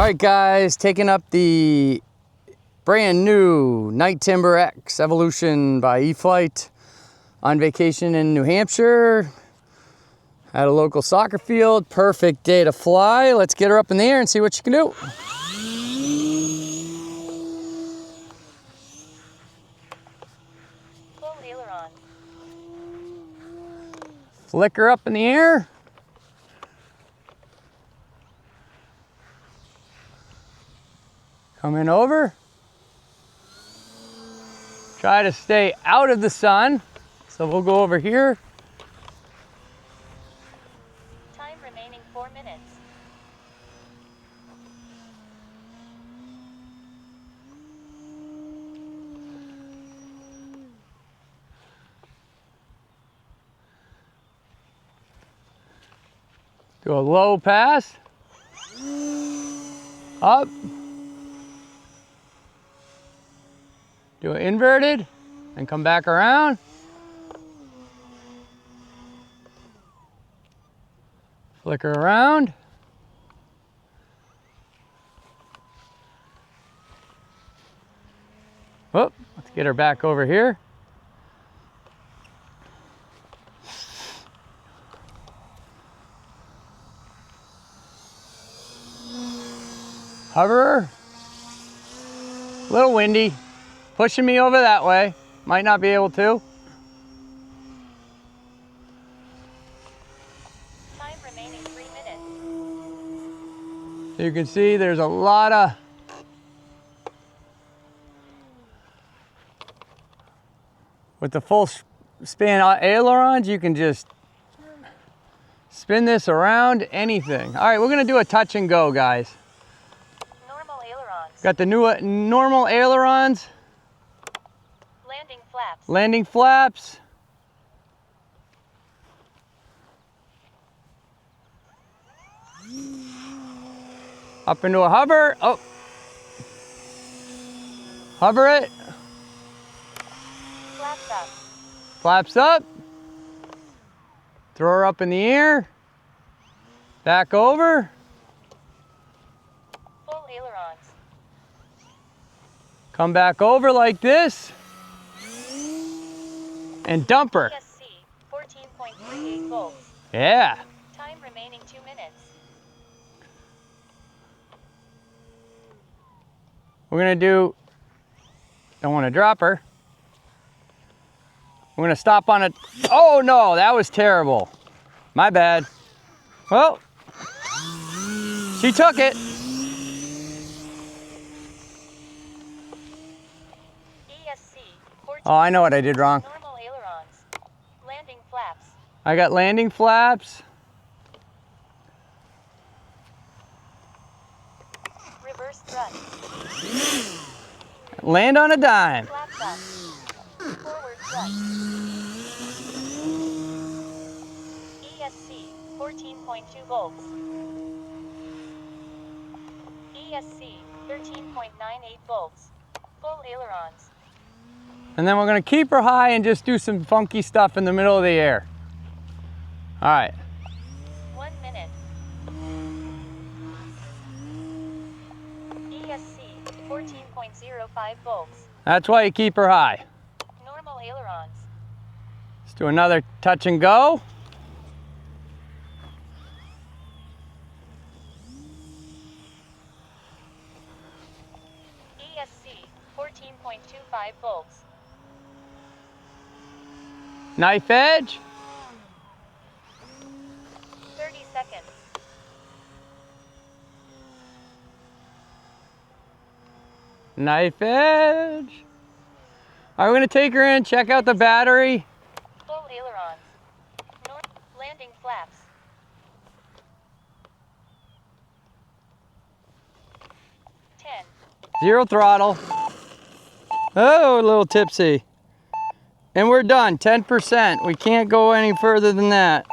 Alright guys, taking up the brand new Night Timber X Evolution by e-flite on vacation in New Hampshire at a local soccer field. Perfect day to fly. Let's get her up in the air and see what she can do. Full aileron. Flick her up in the air. Come in over. Try to stay out of the sun. So we'll go over here. Time remaining 4 minutes. Do a low pass. Up. Do an inverted and come back around. Flicker around. Oh, let's get her back over here. Hover her. A little windy. Pushing me over that way. Might not be able to. Time remaining 3 minutes. You can see there's a lot of with the full span ailerons, you can just spin this around anything. All right, we're gonna do a touch and go, guys. Normal ailerons. Got the new normal ailerons. Landing flaps. Landing flaps. Up into a hover. Oh. Hover it. Flaps up. Flaps up. Throw her up in the air. Back over. Full ailerons. Come back over like this. And dump her. ESC 14.38 volts. Yeah. Time remaining 2 minutes. We're gonna do, don't wanna drop her. We're gonna stop on it. Oh no, that was terrible. My bad. Well, she took it. ESC 14. Oh, I know what I did wrong. Normal ailerons. Landing flaps. I got landing flaps. Reverse thrust. Land on a dime. Flaps up. Forward thrust. ESC 14.2 volts. ESC 13.98 volts. Full ailerons. And then we're gonna keep her high and just do some funky stuff in the middle of the air. All right. 1 minute. ESC 14.05 volts. That's why you keep her high. Normal ailerons. Let's do another touch and go. ESC 14.25 volts. Knife edge. 30 seconds. Knife edge. All right, we're gonna take her in, check out the battery. Full ailerons. Landing flaps. 10. 0 throttle. Oh, a little tipsy. And we're done, 10%. We can't go any further than that.